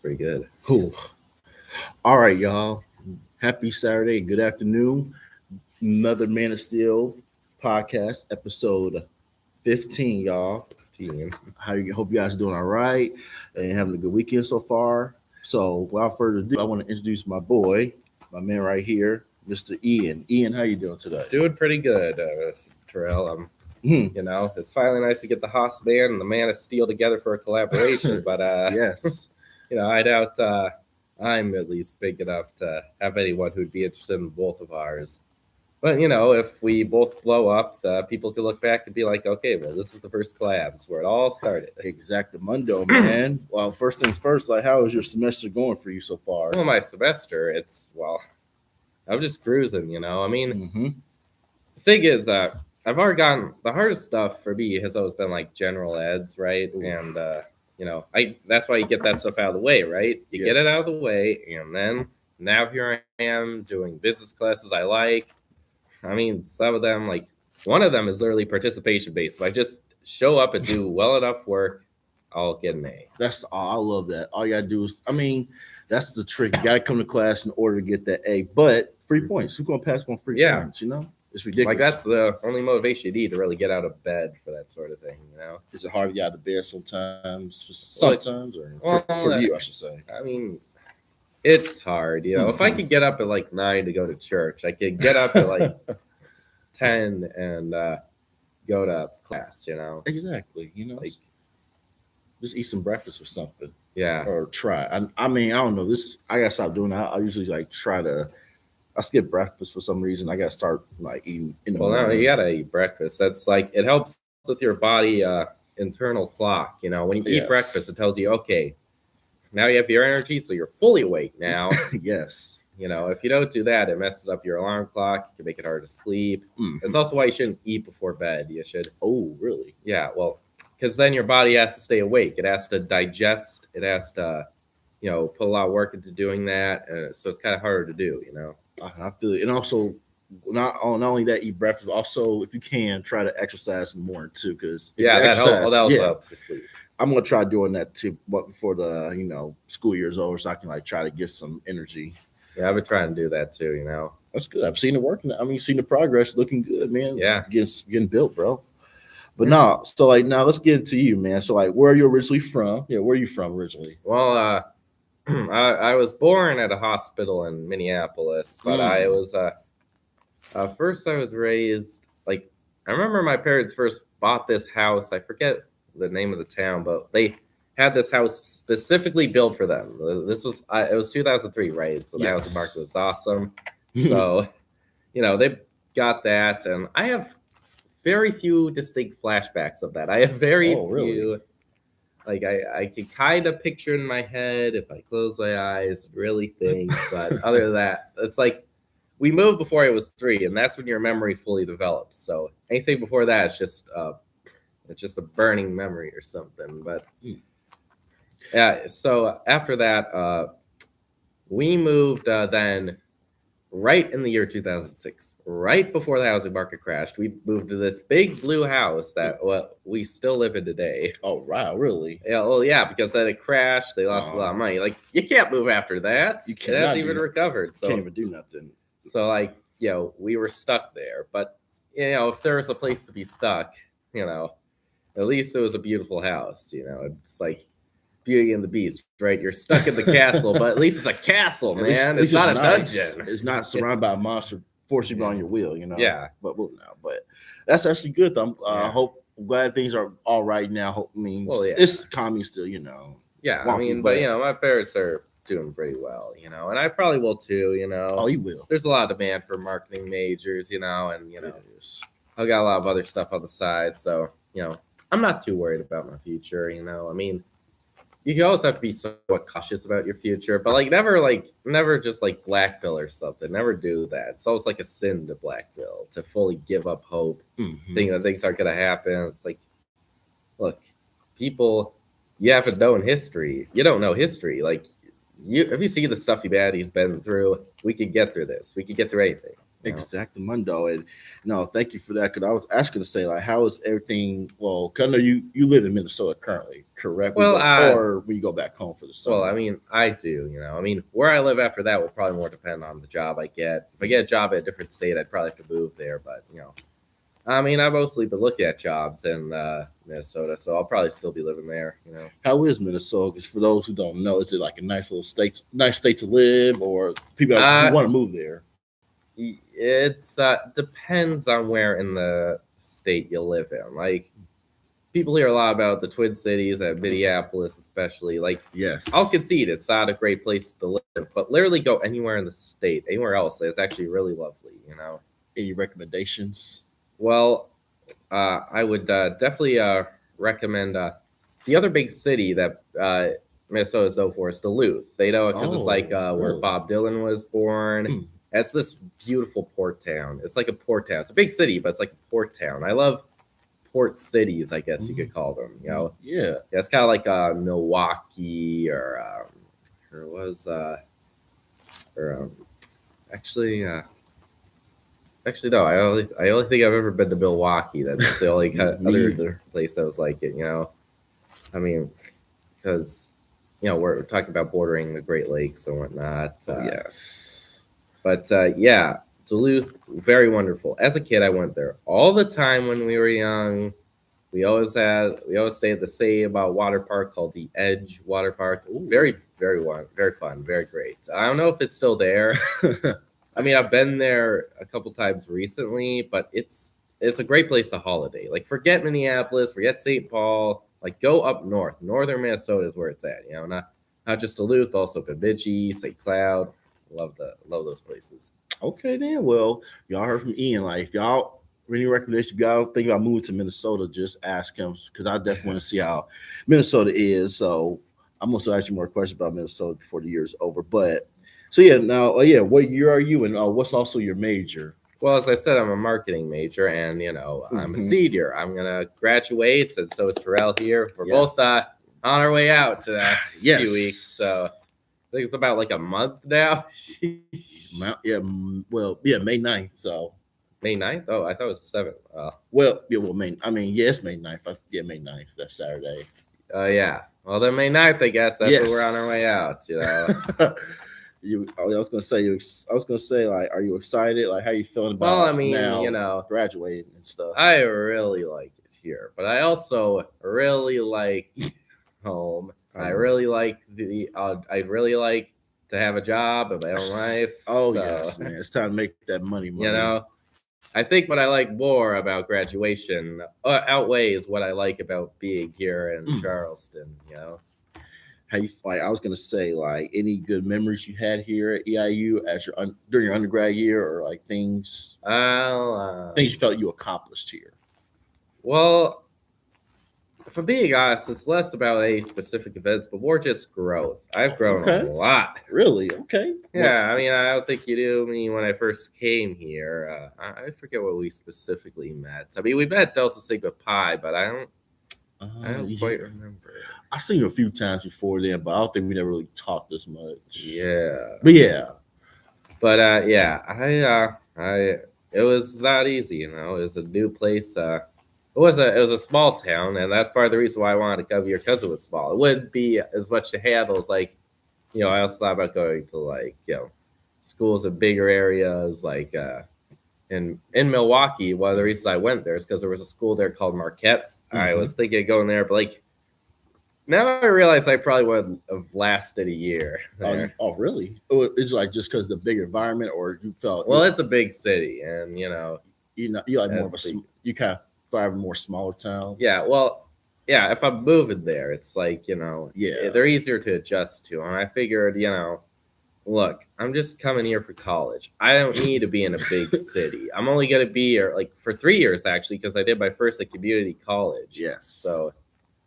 pretty good. Cool. All right, y'all. Happy Saturday. Good afternoon. Another Man of Steel podcast, episode 15, y'all. Team. How you hope you guys are doing all right and having a good weekend so far. So without further ado, I want to introduce my boy, my man right here, Mr. Ian. Ian, how you doing today? Doing pretty good, Terrell. Mhm. It's finally nice to get the Haas band and the Man of Steel together for a collaboration. But Yes. I doubt I'm at least big enough to have anyone who'd be interested in both of ours. But if we both blow up, people could look back and be like, okay, well, this is the first collabs where it all started. Exactamundo, man. Well, first things first, like how is your semester going for you so far? Well, my semester, I'm just cruising. Mm-hmm. The thing is, I've already gotten the hardest stuff for me has always been like general eds, right? Oof. And I that's why you get that stuff out of the way, right? You get it out of the way, and then now here I am doing business classes I like. I mean, some of them, like one of them is literally participation based. If I just show up and do well enough work, I'll get an A. That's I love that. All you gotta do is, that's the trick. You gotta come to class in order to get that A. But free points. Who's gonna pass on free points? It's ridiculous. Like that's the only motivation you need to really get out of bed for that sort of thing. Is it hard to get out of bed sometimes? For you, I should say. I mean, it's hard. If I could get up at like 9 to go to church, I could get up at like 10 and go to class. Exactly. like just eat some breakfast or something. yeah. Or try. I don't know. I gotta stop doing that. I usually like try to. I skip breakfast for some reason. I gotta start like eating in the morning. No, you gotta eat breakfast. That's like it helps with your body internal clock. When you eat breakfast, it tells you, okay, now you have your energy, so you're fully awake now. Yes. If you don't do that, it messes up your alarm clock. It can make it hard to sleep. Mm-hmm. That's also why you shouldn't eat before bed. You should. Oh, really? Yeah. Well, because then your body has to stay awake. It has to digest. It has to, put a lot of work into doing that. So it's kind of harder to do. I feel it. And also, not only that, eat breakfast, but also if you can, try to exercise in the morning too. Because that also helps to sleep. I'm gonna try doing that too, but before the school year's over, so I can like try to get some energy. Yeah, I've been trying to do that too. That's good. I've seen it working. Seen the progress, looking good, man. Yeah, getting built, bro. But now let's get to you, man. So like, where are you originally from? Yeah, where are you from originally? Well, I was born at a hospital in Minneapolis, but I was first I was raised like I remember my parents first bought this house. I forget the name of the town, but they had this house specifically built for them. This was it was 2003, right? So the housing market was awesome. So they got that, and I have very few distinct flashbacks of that. I have very few. Like I can kind of picture in my head if I close my eyes and really think, but other than that, it's like we moved before I was 3, and that's when your memory fully develops. So anything before that, it's just a burning memory or something. But yeah, so after that, we moved then right in the year 2006, right before the housing market crashed. We moved to this big blue house that we still live in today. Oh, wow, really? Yeah, well, yeah, because then it crashed. They lost a lot of money. Like, you can't move after that. It hasn't even recovered. So can't even do nothing. So, like, we were stuck there. But, if there was a place to be stuck, at least it was a beautiful house. It's like Beauty and the Beast, right? You're stuck in the castle, but at least it's a castle, man. It's not a dungeon. It's not surrounded by a monster forcing you on your wheel, Yeah. But that's actually good, though. I'm glad things are all right now. It's calming still, Yeah, wonky, but my parents are doing pretty well, and I probably will too, Oh, you will. There's a lot of demand for marketing majors, and I've got a lot of other stuff on the side, so I'm not too worried about my future. You can always have to be somewhat cautious about your future, but never just like black pill or something. Never do that. It's always like a sin to black pill, to fully give up hope, thinking that things aren't going to happen. It's like, look, people, you haven't known history. You don't know history. Like, if you see the stuff Humanity's been through, we could get through this. We could get through anything. You know? Exactamundo. And no, thank you for that. Because I was asking to say, like, how is everything? Well, 'cause I know you live in Minnesota currently, correct? Well, Or when you go back home for the well, I summer. mean, I do. You know, I mean, where I live after that will probably more depend on the job I get. If I get a job at a different state, I'd probably have to move there. But you know, I mean, I've mostly been looking at jobs in Minnesota, so I'll probably still be living there. You know. How is Minnesota? Because for those who don't know, is it like a nice state to live, or people who Uh, want to move there? it's depends on where in the state you live in. Like people hear a lot about the Twin Cities and Minneapolis, especially. Like Yes. I'll concede it's not a great place to live, but literally go anywhere in the state, anywhere else, it's actually really lovely. You know. Any recommendations? Well, I would definitely recommend the other big city that Minnesota is known for is Duluth. They know it because it's like where really? Bob Dylan was born. Hmm. It's this beautiful port town. It's like a port town. It's a big city, but it's like a port town. I love port cities, I guess you could call them. You know, Yeah. it's kind of like Milwaukee or was or actually. Actually, no. I only think I've ever been to Milwaukee. That's the only kind of Me other either. place that was like it. You know, I mean, because you know we're talking about bordering the Great Lakes and whatnot. Yes. But yeah, Duluth, very wonderful. As a kid, I went there all the time when we were young. We always stayed at the same water park called the Edge Water Park. Ooh. Very fun, very great. I don't know if it's still there. I mean, I've been there a couple times recently, but it's a great place to holiday. Like, forget Minneapolis, forget St. Paul. Like, go up north. Northern Minnesota is where it's at. You know, not just Duluth, but also Bemidji, St. Cloud. Love those places. Okay, then. Well, y'all heard from Ian. Like, if y'all any recommendation, if y'all think about moving to Minnesota, just ask him because I definitely want to see how Minnesota is. So I'm gonna ask you more questions about Minnesota before the year is over. But so yeah, now yeah, what year are you, and what's also your major? Well, as I said, I'm a marketing major, and you know, I'm a Mhm. senior. I'm gonna graduate, and so is Terrell here. We're Yeah. both on our way out to Yes. few weeks. So I think it's about like a month now. May 9th. So May 9th? Oh, I thought it was the 7th. May. I mean, yes, May 9th. Yeah, May 9th. That's Saturday. Yeah. Well, then May 9th, I guess. That's Yes. when we're on our way out, you know. I was gonna say like, are you excited? Like, how you feeling about? Well, I mean, now you know, graduating and stuff? I really like it here, but I also really like home. I really like I really like to have a job and my own life. Oh so, yes, man! It's time to make that money. You know, I think what I like more about graduation outweighs what I like about being here in Charleston. You know. How you like? I was gonna say, like, any good memories you had here at EIU as during your undergrad year, or like things you felt you accomplished here. Well, for being honest, it's less about any specific events, but more just growth. I've grown a lot. Really? Okay. Yeah, I mean, I don't think you knew me when I first came here. I forget what we specifically met. I mean, we met Delta Sigma Pi, but I don't quite remember. I've seen you a few times before then, but I don't think we never really talked as much. Yeah. But yeah. But yeah, it was not easy, you know. It was a new place. It was a small town, and that's part of the reason why I wanted to come here, because it was small. It wouldn't be as much to handle as, like, you know, I also thought about going to, like, you know, schools in bigger areas, like in Milwaukee. One of the reasons I went there is because there was a school there called Marquette. I was thinking of going there, but like now I realize I probably would have lasted a year there. Oh, really? It's like just because the big environment, or you felt? Well, it's a big city, and you like more of you kind of thrive in more smaller towns. Yeah, well, yeah. If I'm moving there, it's like, you know, they're easier to adjust to, and I figured, you know, look, I'm just coming here for college. I don't need to be in a big city. I'm only going to be here like for 3 years, actually, because I did my first at community college. Yes. So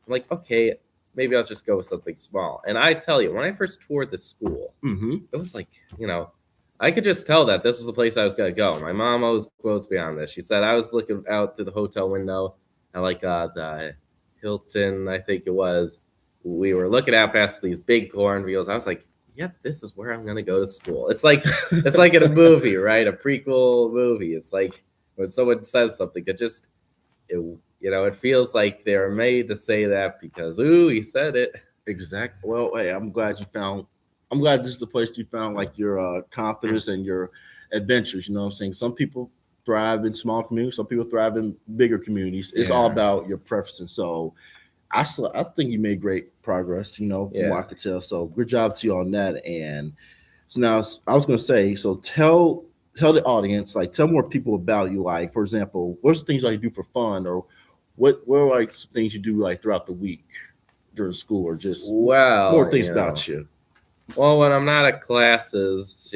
I'm like, okay, maybe I'll just go with something small. And I tell you, when I first toured the school, it was like, you know, I could just tell that this was the place I was going to go. My mom always quotes me on this. She said I was looking out through the hotel window at like the Hilton, I think it was. We were looking out past these big cornfields. I was like, yep, this is where I'm gonna go to school. It's like in a movie, right? A prequel movie. It's like when someone says something, it feels like they're made to say that because ooh, he said it. Exact. Well, hey, I'm glad you found. I'm glad this is the place you found like your confidence and your adventures. You know what I'm saying? Some people thrive in small communities. Some people thrive in bigger communities. It's all Yeah. about your preferences. So I think you made great progress. You know, from what I Yeah. could tell. So good job to you on that. And so now I was going to say, so tell the audience, like, tell more people about you. Like, for example, what's the things like you do for fun, or what are like some things you do like throughout the week during school, or just more Well, things about you. well, when I'm not at classes,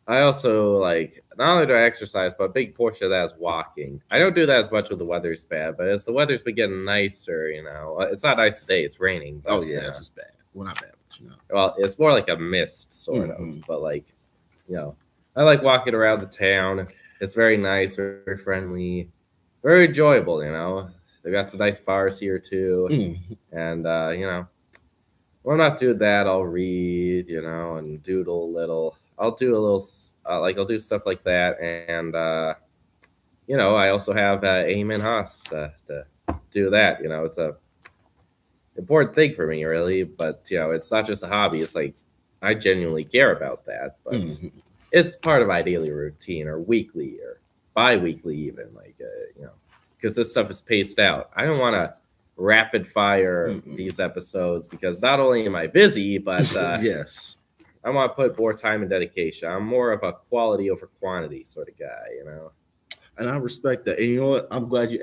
I also like not only do I exercise, but a big portion of that is walking. I don't do that as much when the weather's bad, but as the weather's been getting nicer, it's not nice today; it's raining. Oh But yeah, this is bad. Well, not bad, but well, it's more like a mist, sort of. Mhm. But like, you know, I like walking around the town. It's very nice, very friendly, very enjoyable. They got some nice bars here too, Mhm. and when I'm not doing that, I'll read, and doodle a little. I'll do a little, I'll do stuff like that, and I also have aim and Haas to do that. It's a important thing for me, really. But it's not just a hobby. It's like I genuinely care about that. But Mhm. it's part of my daily routine, or weekly, or bi-weekly, even. Like because this stuff is paced out. I don't want to rapid fire Mhm. these episodes because not only am I busy, but Yes. I want to put more time and dedication. I'm more of a quality over quantity sort of guy. And I respect that. And you know what? I'm glad you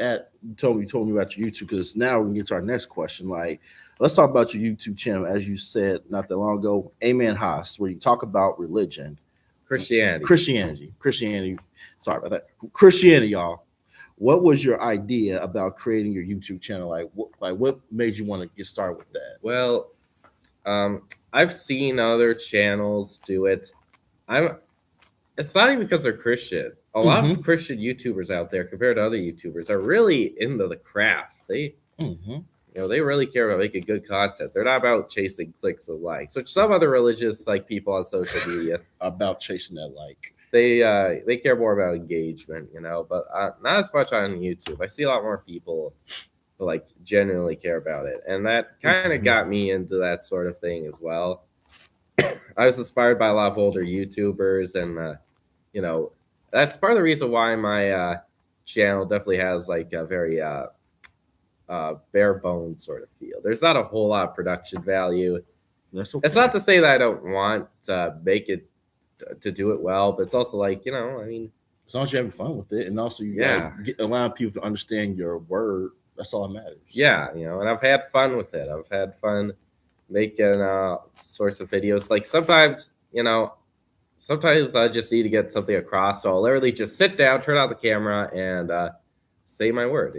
told me about your YouTube, because now we can get to our next question. Like, let's talk about your YouTube channel. As you said not that long ago, Amen Haas, where you talk about religion, Christianity. Christianity. Sorry about that. Christianity, y'all. What was your idea about creating your YouTube channel? What made you want to get started with that? Well, um, I've seen other channels do it. I'm. It's not even because they're Christian. A lot of Mm-hmm. Christian YouTubers out there, compared to other YouTubers, are really into the craft. Mm-hmm. They really care about making good content. They're not about chasing clicks or likes, which some other religious people on social media About chasing that like. they care more about engagement, but not as much on YouTube. I see a lot more people who like genuinely care about it, and that kind of Mhm. got me into that sort of thing as well. I was inspired by a lot of older YouTubers, and you know that's part of the reason why my channel definitely has like a very bare bones sort of feel. There's not a whole lot of production value. That's It's okay. not to say that I don't want to make it to do it well, but it's also like I mean, As long as you're having fun with it, and also you like yeah, allowing people to understand your word, that's all that matters. yeah, and I've had fun with it. I've had fun making sorts of videos. Like sometimes I just need to get something across, so I'll literally just sit down, turn on the camera, and say my word.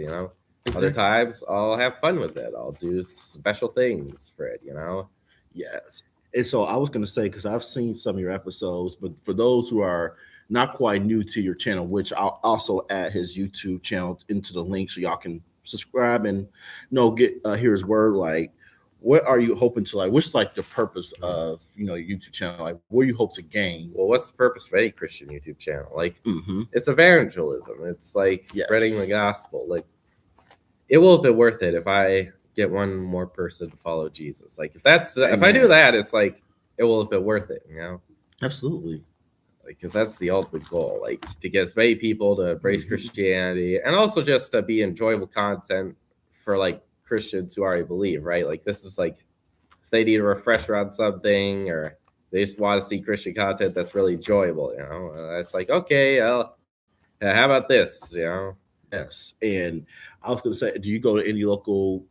Other Exactly. times I'll have fun with it. I'll do special things for it. Yes. And so I was going to say, because I've seen some of your episodes, but for those who are not quite new to your channel, which I'll also add his YouTube channel into the link so y'all can subscribe and get hear his word. Like, what are you hoping to like? What's like the purpose of your YouTube channel? Like, what do you hope to gain? Well, what's the purpose of any Christian YouTube channel? Like, Mm-hmm. it's evangelism. It's like spreading the Yes. gospel. Like, it will have been worth it if I get one more person to follow Jesus. Like, if I do Amen. that, it's like it will have been worth it. Absolutely. Because that's the ultimate goal, like to get as many people to embrace Mhm. Christianity, and also just to be enjoyable content for like Christians who already believe, right? Like this is like if they need a refresher on something, or they just want to see Christian content that's really enjoyable. It's like, okay, how about this? Yes. And I was going to say, do you go to any local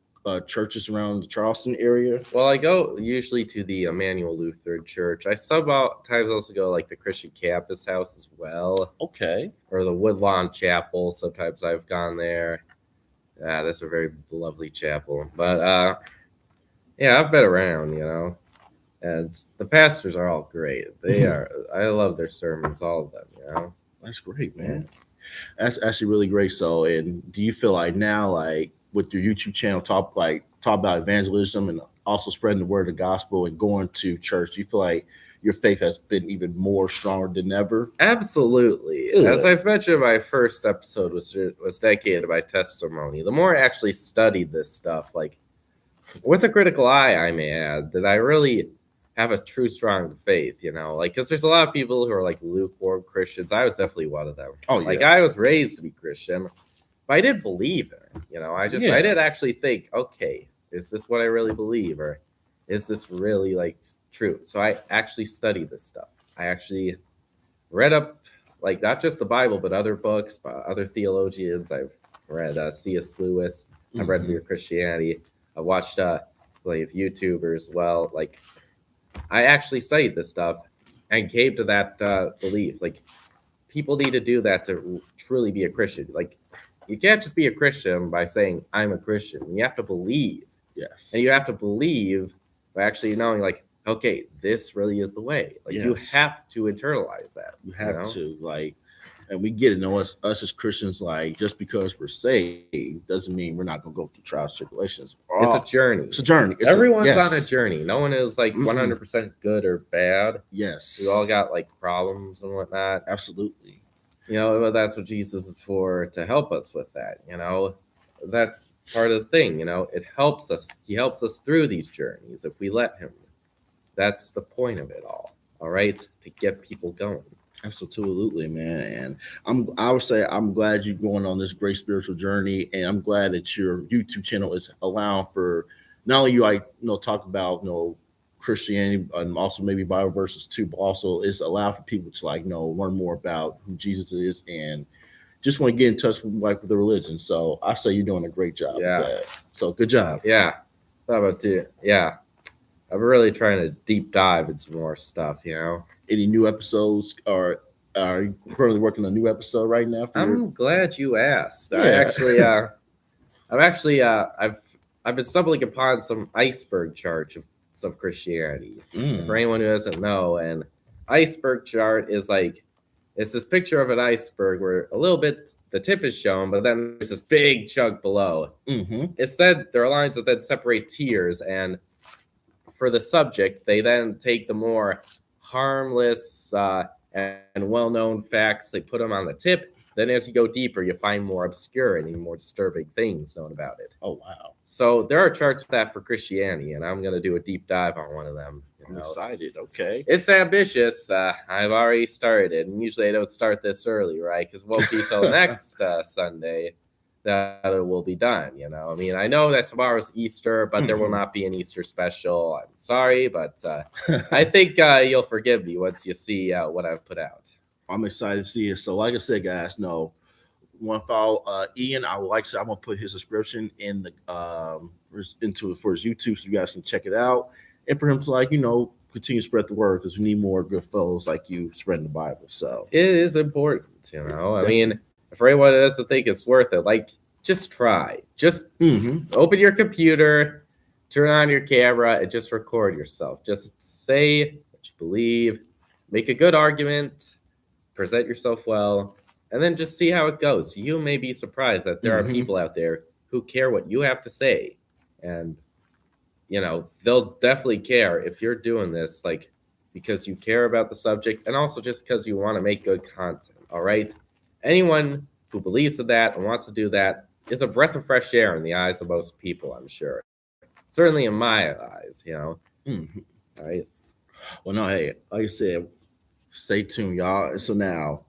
churches around the Charleston area? Well, I go usually to the Emmanuel Lutheran Church. I sometimes also go like the Christian Campus House as well, Okay. or the Woodlawn Chapel. Sometimes I've gone there. That's a very lovely chapel. But yeah, I've been around, and the pastors are all great. They are. I love their sermons, all of them. That's great, Yeah. man. That's actually really great. And do you feel like now, like with your YouTube channel, talk about evangelism and also spreading the word of the gospel and going to church, do you feel like your faith has been even more stronger than ever? Absolutely. As I've mentioned, my first episode was dedicated to my testimony. The more I actually studied this stuff, like with a critical eye, I may add, that I really have a true strong faith, like because there's a lot of people who are like lukewarm Christians. I was definitely one of them. Oh, Like yeah. I was raised to be Christian, but I didn't believe it. I did actually think, okay, is this what I really believe, or is this really like true? So I actually studied this stuff. I actually read up, like not just the Bible, but other books by other theologians. I've read C.S. Lewis. I've read Mere Christianity. I watched like YouTubers as well. Like I actually studied this stuff and came to that belief. Like people need to do that to truly be a Christian. Like you can't just be a Christian by saying I'm a Christian. You have to believe. Yes. And you have to believe by actually knowing, like, okay, this really is the way. Like you have to internalize that. You have to, like, and we get it. Us as Christians, like, just because we're saved doesn't mean we're not gonna go through trials, tribulations. It's a journey. It's a journey. Everyone's on a journey. No one is like 100% good or bad. Yes. We all got like problems and whatnot. Absolutely. That's what Jesus is for, to help us with that. That's part of the thing. It helps us. He helps us through these journeys if we let him. That's the point of it all. All right, to get people going. Absolutely, man. And I would say I'm glad you're going on this great spiritual journey, and I'm glad that your YouTube channel is allowing for not only you talk about Christianity and also maybe Bible verses too, but also it's allowed for people to learn more about who Jesus is and just want to get in touch with the religion. So I say you're doing a great job. Yeah. With that. So good job. Yeah. How about you? Yeah. I'm really trying to deep dive into more stuff. Any new episodes, or are you currently working on a new episode right now? I'm glad you asked. Yeah. I've been stumbling upon some iceberg charts of Christianity. For anyone who doesn't know, an iceberg chart is like, it's this picture of an iceberg where a little bit the tip is shown, but then there's this big chunk below. It's then there are lines that then separate tiers, and for the subject, they then take the more harmless and well-known facts, they put them on the tip. Then as you go deeper, you find more obscure and even more disturbing things known about it. Oh, wow. So there are charts for that for Christianity, and I'm going to do a deep dive on one of them. I'm excited. Okay. It's ambitious. I've already started, and usually I don't start this early, right? Because it won't be till next Sunday that it will be done. I know that tomorrow's Easter, but there will not be an Easter special. I'm sorry, but I think you'll forgive me once you see what I've put out. I'm excited to see it. So like I said, guys, want to follow Ian, I would like to, I'm gonna put his description in the for his YouTube so you guys can check it out, and for him to continue to spread the word, because we need more good fellows like you spreading the Bible. So it is important. I mean, for anyone that doesn't think it's worth it, like, just try. Just open your computer, turn on your camera, and just record yourself. Just say what you believe, make a good argument, present yourself well, and then just see how it goes. You may be surprised that there are people out there who care what you have to say. And, they'll definitely care if you're doing this, like, because you care about the subject, and also just because you want to make good content. All right? Anyone who believes in that and wants to do that is a breath of fresh air in the eyes of most people, I'm sure. Certainly in my eyes, All right. Well, no, hey, like I said, stay tuned, y'all. So now,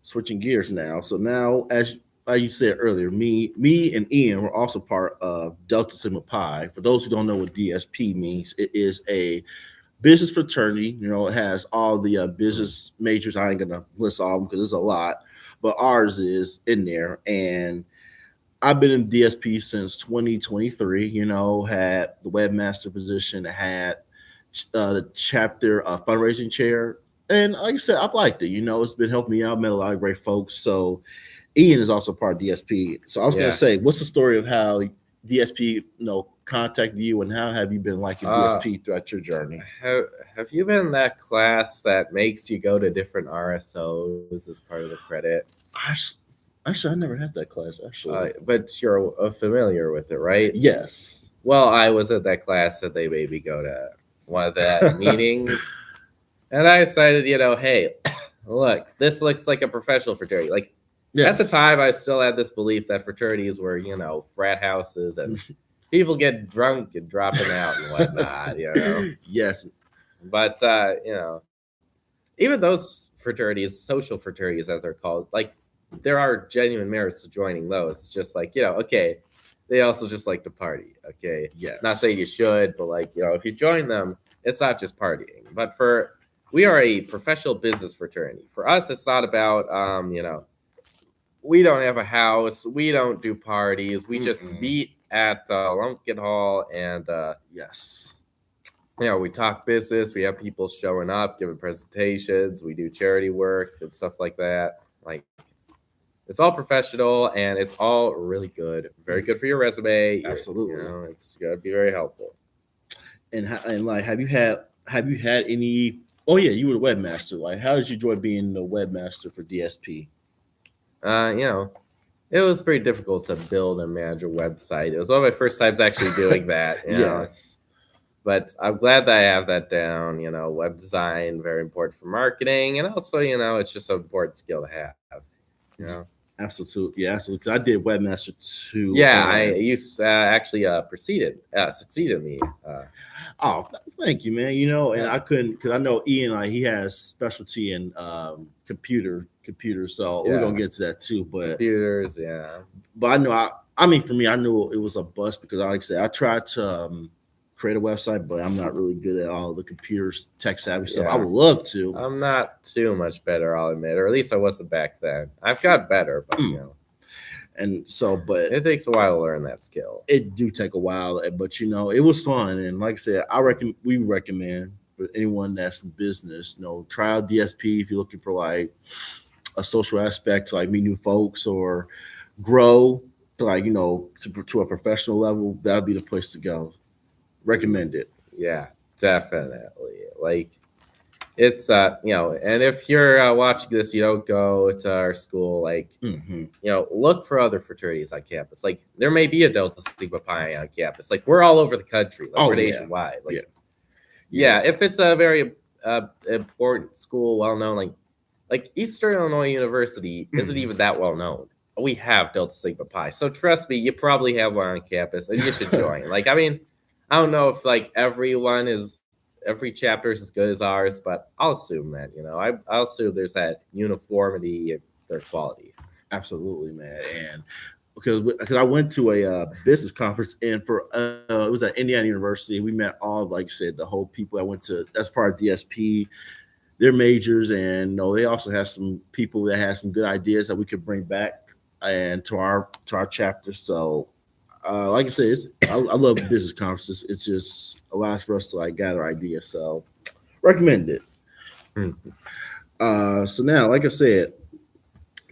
switching gears now. So now, as you said earlier, me and Ian were also part of Delta Sigma Pi. For those who don't know what DSP means, it is a business fraternity. It has all the business majors. I ain't gonna list all of them because there's a lot, but ours is in there. And I've been in DSP since 2023. Had the webmaster position, had the chapter fundraising chair, and like I said, I've liked it. It's been helping me out. Met a lot of great folks. So Ian is also part of DSP. So I was gonna say, what's the story of how DSP contacted you, and how have you been liking DSP throughout your journey? Have you been in that class that makes you go to different RSOs as part of the credit? Actually, I never had that class, actually. But you're familiar with it, right? Yes. Well, I was at that class that they made me go to one of the meetings, and I decided, hey, look, this looks like a professional fraternity. Like at the Yes. time, I still had this belief that fraternities were, frat houses and people get drunk and dropping out and whatnot. Yes. But even those fraternities, social fraternities as they're called, like there are genuine merits to joining those. It's just like, okay, they also just like to party. Okay. Yes. Not saying you should, but like, if you join them, it's not just partying. But we are a professional business fraternity. For us, it's not about we don't have a house, we don't do parties, we just meet at Lumpkin Hall and yes. we talk business. We have people showing up, giving presentations. We do charity work and stuff like that. Like, it's all professional and it's all really good. Very good for your resume. Absolutely. It's gonna be very helpful. And like, have you had any? Oh yeah, you were the webmaster. Like, how did you enjoy being the webmaster for DSP? It was pretty difficult to build and manage a website. It was one of my first times actually doing that. Yes. But I'm glad that I have that down. Web design, very important for marketing. And also, it's just an important skill to have. Absolutely. Yeah, absolutely. Because I did webmaster too. Yeah, you actually succeeded me. Oh, thank you, man. And I couldn't, because I know Ian, like, he has specialty in computer. So we're gonna get to that too. But computers, yeah. But I know, I mean, for me, I knew it was a bust because, like I said, I tried to create a website, but I'm not really good at all the computers, tech savvy stuff. I would love to. I'm not too much better, I'll admit, or at least I wasn't back then. I've got better, but and so, but it takes a while to learn that skill. It do take a while, but it was fun. And like I said, we recommend for anyone that's in business, try out DSP if you're looking for like a social aspect to like meet new folks or grow to like to a professional level. That'd be the place to go. Recommend it. Yeah, definitely. Like it's and if you're watching this, you don't go to our school, like look for other fraternities on campus. Like there may be a Delta Sigma Pi on campus. Like we're all over the country, like we're nationwide. Like if it's a very important school, well known, like Eastern Illinois University isn't even that well known. We have Delta Sigma Pi, so trust me, you probably have one on campus, and you should join. Like I mean, I don't know if like every chapter is as good as ours, but I'll assume that I'll assume there's that uniformity in their quality. Absolutely, man. And because I went to a business conference, and for it was at Indiana University. We met all, like you said, the whole people that went to that's part of DSP, their majors, and they also have some people that have some good ideas that we could bring back and to our chapter. So like I said, I love business conferences. It's just allows for us to like gather ideas. So recommend it. So now, like I said,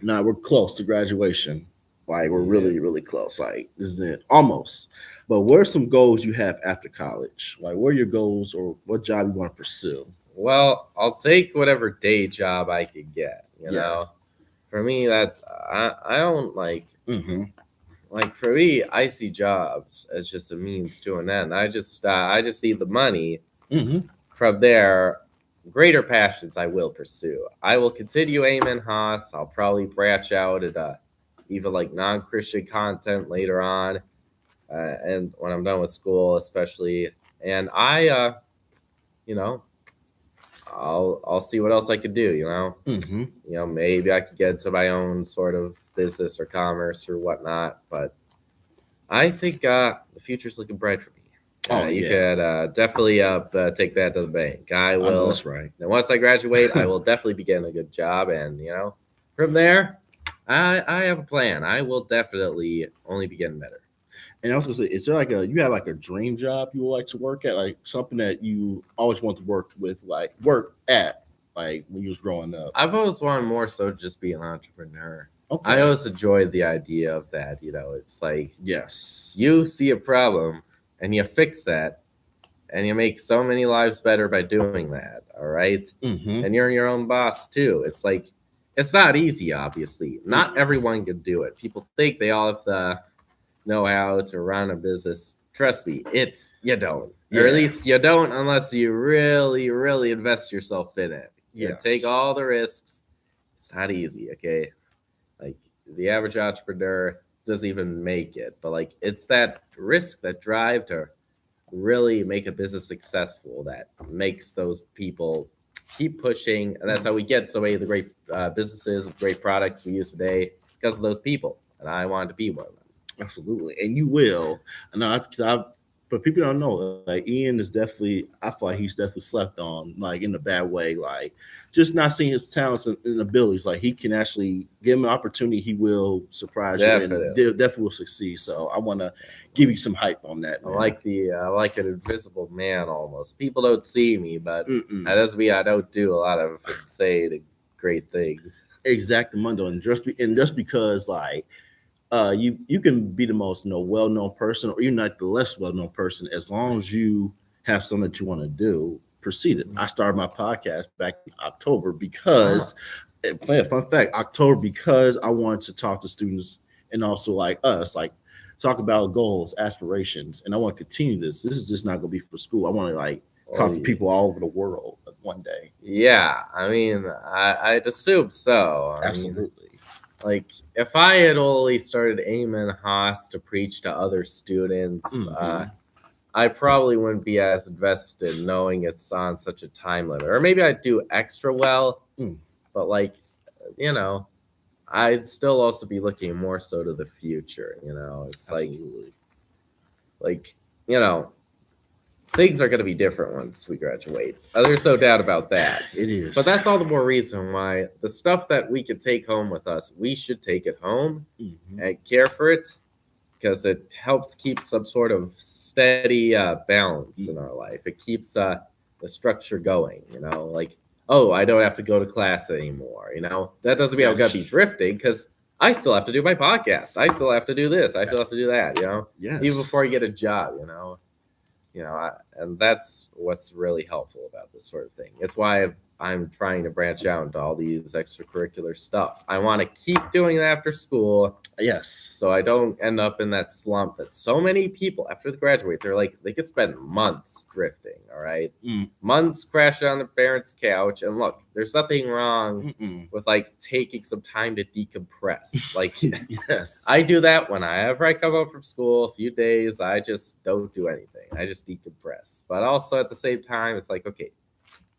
now we're close to graduation. Like we're really, really close. Like this is it, almost. But what are some goals you have after college? Like what are your goals or what job you want to pursue? Well, I'll take whatever day job I could get. For me, that I don't like. Like for me, I see jobs as just a means to an end. I just need the money. From there, greater passions I will pursue. I will continue aiming Haas. I'll probably branch out into even like non-Christian content later on, and when I'm done with school, especially. And I'll see what else I could do. Maybe I could get into my own sort of business or commerce or whatnot. But I think the future's looking bright for me. You could definitely take that to the bank. I will. That's right. And once I graduate, I will definitely be getting a good job, and from there, I have a plan. I will definitely only be getting better. And I was gonna say, is there like you have like a dream job you would like to work at, like something that you always want to work at, like when you was growing up? I've always wanted more so just be an entrepreneur. Okay. I always enjoyed the idea of that. It's like yes, you see a problem and you fix that, and you make so many lives better by doing that. All right, and you're your own boss too. It's like it's not easy. Obviously, not everyone can do it. People think they all have the know how to run a business. trust me, you don't. Yeah. Or at least you don't unless you really, really invest yourself in it. You Yes. take all the risks. It's not easy, okay? Like the average entrepreneur doesn't even make it, but like it's that risk, that drive to really make a business successful that makes those people keep pushing, and that's how we get so many of the great businesses, great products we use today. It's because of those people, and I wanted to be one of them. Absolutely, and you will. And but people don't know. Like Ian is definitely, I feel like he's definitely slept on, like in a bad way. Like just not seeing his talents and abilities. Like he can actually give him an opportunity, he will surprise you and definitely will succeed. So I want to give you some hype on that. Man. I like an invisible man almost. People don't see me, but that doesn't mean I don't do a lot of insane great things. Exactly, Mundo, and just because like. You can be the most well-known person, or you're not the less well-known person, as long as you have something that you want to do. Proceed it. I started my podcast back in October because, fun fact, October because I wanted to talk to students and also like us, like talk about goals, aspirations, and I want to continue this. This is just not going to be for school. I want to like talk to people all over the world one day. Yeah, I mean, I'd assume so. Absolutely. Like if I had only started Eamon Haas to preach to other students, I probably wouldn't be as invested knowing it's on such a time limit. Or maybe I'd do extra well, but like, you know, I'd still also be looking more so to the future. You know, it's Absolutely. like you know, things are going to be different once we graduate. There's no doubt about that. It is. But that's all the more reason why the stuff that we can take home with us, we should take it home and care for it, because it helps keep some sort of steady balance in our life. It keeps the structure going, you know, like, oh, I don't have to go to class anymore. You know, that doesn't mean I'm going to be drifting, because I still have to do my podcast. I still have to do this. I still have to do that, you know, even before you get a job, you know. And that's what's really helpful about this sort of thing. It's why I'm trying to branch out into all these extracurricular stuff. I want to keep doing it after school. Yes. So I don't end up in that slump that so many people after they graduate, they could spend months drifting. All right. Months crashing on their parents' couch. And look, there's nothing wrong with like taking some time to decompress. Like, yes, I do that whenever I come home from school. A few days, I just don't do anything. I just decompress. But also at the same time, it's like, okay,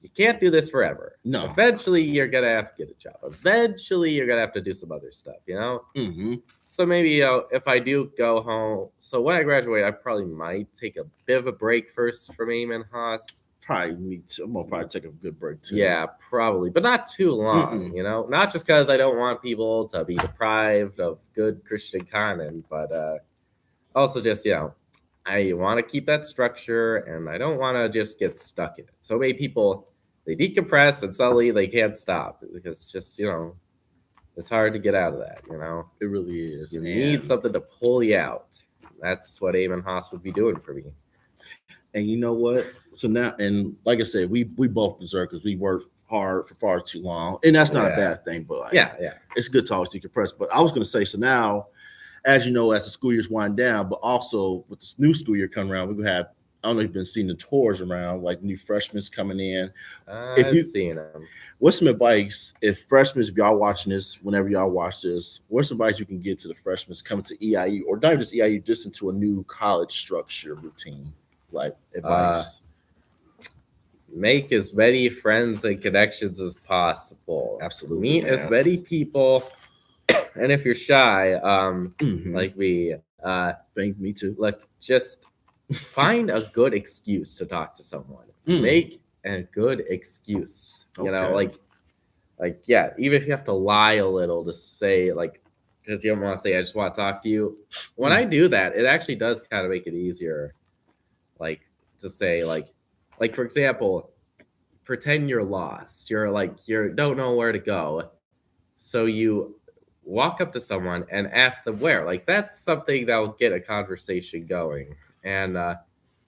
you can't do this forever. No. Eventually, you're going to have to get a job. Eventually, you're going to have to do some other stuff, you know? So maybe, you know, if I do go home, so when I graduate, I probably might take a bit of a break first from Eamon Haas. Probably me too. I'm going to probably take a good break too. Yeah, probably. But not too long, you know? Not just because I don't want people to be deprived of good Christian content, but also just, you know, I want to keep that structure, and I don't want to just get stuck in it. So many people, they decompress and suddenly they can't stop, because it's just, you know, it's hard to get out of that, you know? It really is. You need something to pull you out. That's what Eamon Haas would be doing for me. And you know what? So now, and like I said, we both deserve, because we worked hard for far too long. And that's not a bad thing, but like, it's good to always decompress. But I was going to say, so now, as you know, as the school year's wind down, but also with this new school year coming around, we're going to have, I don't know if you've been seeing the tours around, like new freshmen coming in. I've seen them. What's some advice, if freshmen, if y'all watching this, whenever y'all watch this, what's some advice you can get to the freshmen coming to EIU, or not just EIU, just into a new college structure routine, like advice? Make as many friends and connections as possible. Absolutely. Meet as many people. And if you're shy, like me too. Like, just find a good excuse to talk to someone. Make a good excuse. You know, like yeah, even if you have to lie a little to say, like, because you don't want to say, I just want to talk to you. When I do that, it actually does kind of make it easier, like, to say, like for example, pretend you're lost. You don't know where to go, so you walk up to someone and ask them where. Like, that's something that will get a conversation going. And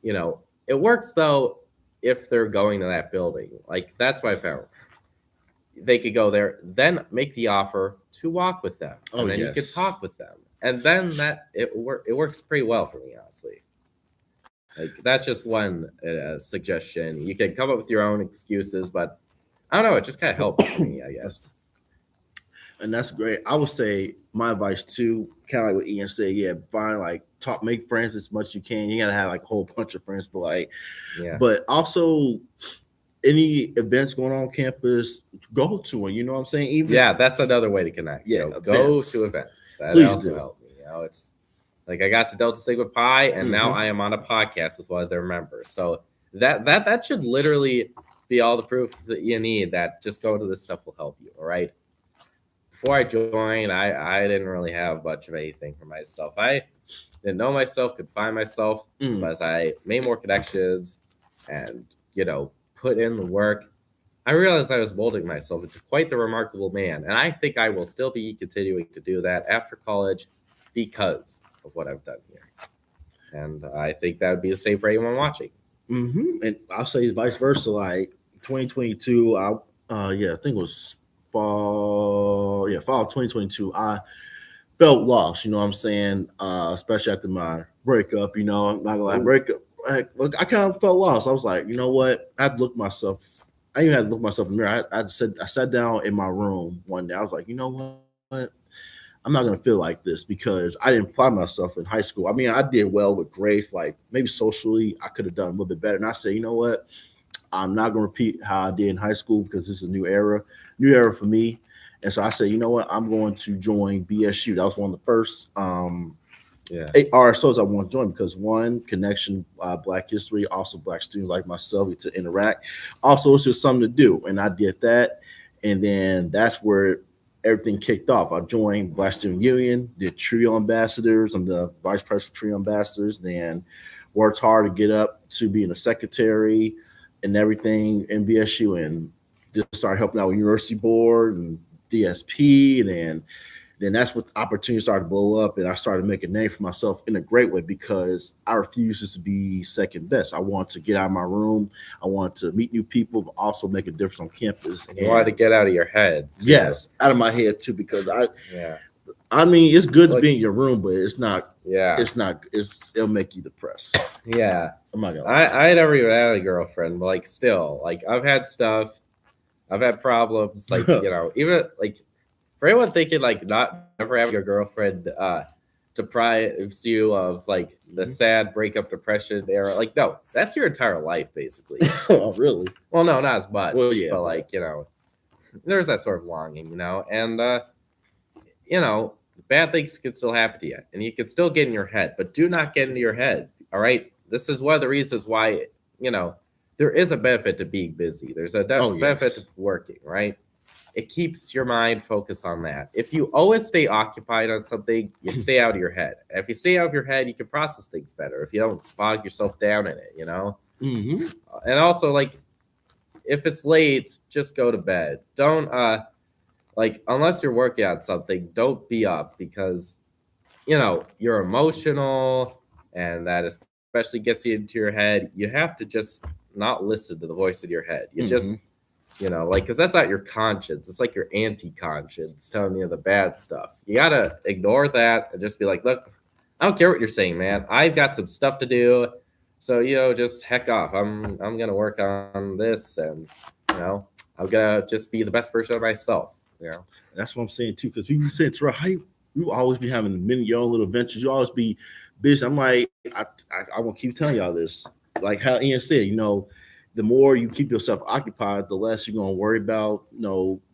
you know, it works though if they're going to that building. Like, that's what I found. They could go there, then make the offer to walk with them, and then you could talk with them, and then it works pretty well for me, honestly. Like that's just one suggestion. You can come up with your own excuses, but I don't know. It just kind of helps me, I guess. And that's great. I would say my advice too, kind of like what Ian said, yeah, find like talk, make friends as much as you can. You gotta have like a whole bunch of friends, Yeah, but also any events going on campus, go to one. You know what I'm saying? Even yeah. That's another way to connect. yeah, Go events. to events. That Please also do. helped me. It's like I got to Delta Sigma Pi, and now Hmm. I am on a podcast with one of their members. So that should literally be all the proof that you need. That just go to this stuff will help you. All right. Before I joined, I didn't really have much of anything for myself. I didn't know myself, could find myself, Mm. but as I made more connections and put in the work, I realized I was molding myself into quite the remarkable man, and I think I will still be continuing to do that after college because of what I've done here. And I think that would be the same for anyone watching. And I'll say vice versa. Like 2022, yeah, I think it was fall. Yeah, fall of 2022. I felt lost. You know what I'm saying? Especially after my breakup. You know, I'm not gonna lie, Ooh. breakup. Like, look, I kind of felt lost. I was like, you know what? I had to look myself. I even had to look myself in the mirror. I sat down in my room one day. I was like, you know what? I'm not gonna feel like this because I didn't apply myself in high school. I mean, I did well with grades, like maybe socially, I could have done a little bit better. And I said, you know what? I'm not gonna repeat how I did in high school because this is a new era for me. And so I said, you know what? I'm going to join BSU. That was one of the first Yeah. RSOs I want to join because one connection, Black history, also Black students like myself to interact. Also, it's just something to do, and I did that, and then that's where everything kicked off. I joined Black Student Union, did Trio Ambassadors. I'm the vice president of Trio Ambassadors. Then worked hard to get up to being a secretary and everything in BSU, and just started helping out with University Board and DSP. And then that's what opportunities started to blow up, and I started making a name for myself in a great way because I refused to be second best. I wanted to get out of my room. I wanted to meet new people, but also make a difference on campus. And you wanted to get out of your head. Too. Yes, out of my head too, because Yeah. I mean, it's good to Like, be in your room, but it's not. Yeah. It's not. It'll make you depressed. Yeah. I'm not gonna lie. I never even had a girlfriend, but like still, like I've had stuff, I've had problems, like even like for anyone thinking like not never having a girlfriend deprives you of like the sad breakup depression era. Like no, that's your entire life basically. Oh, really? Well, no, not as much. Well, yeah, but like there's that sort of longing, and bad things can still happen to you, and you can still get in your head, but do not get into your head. All right, this is one of the reasons why there is a benefit to being busy. There's a benefit to working, right? It keeps your mind focused on that. If you always stay occupied on something, you stay out of your head. And if you stay out of your head, you can process things better. If you don't bog yourself down in it, Mm-hmm. And also like if it's late, just go to bed. Don't like unless you're working on something, don't be up because you're emotional and that especially gets you into your head. You have to just not listen to the voice in your head. You just like because that's not your conscience. It's like your anti-conscience telling you the bad stuff. You gotta ignore that and just be like, look, I don't care what you're saying, man. I've got some stuff to do. So just heck off. I'm gonna work on this, and I'm gonna just be the best version of myself. That's what I'm saying too. Because people say, "Terrell, how you always be having many your own little ventures. You always be busy." I'm like, I want to keep telling y'all this. Like how Ian said, the more you keep yourself occupied, the less you're gonna worry about,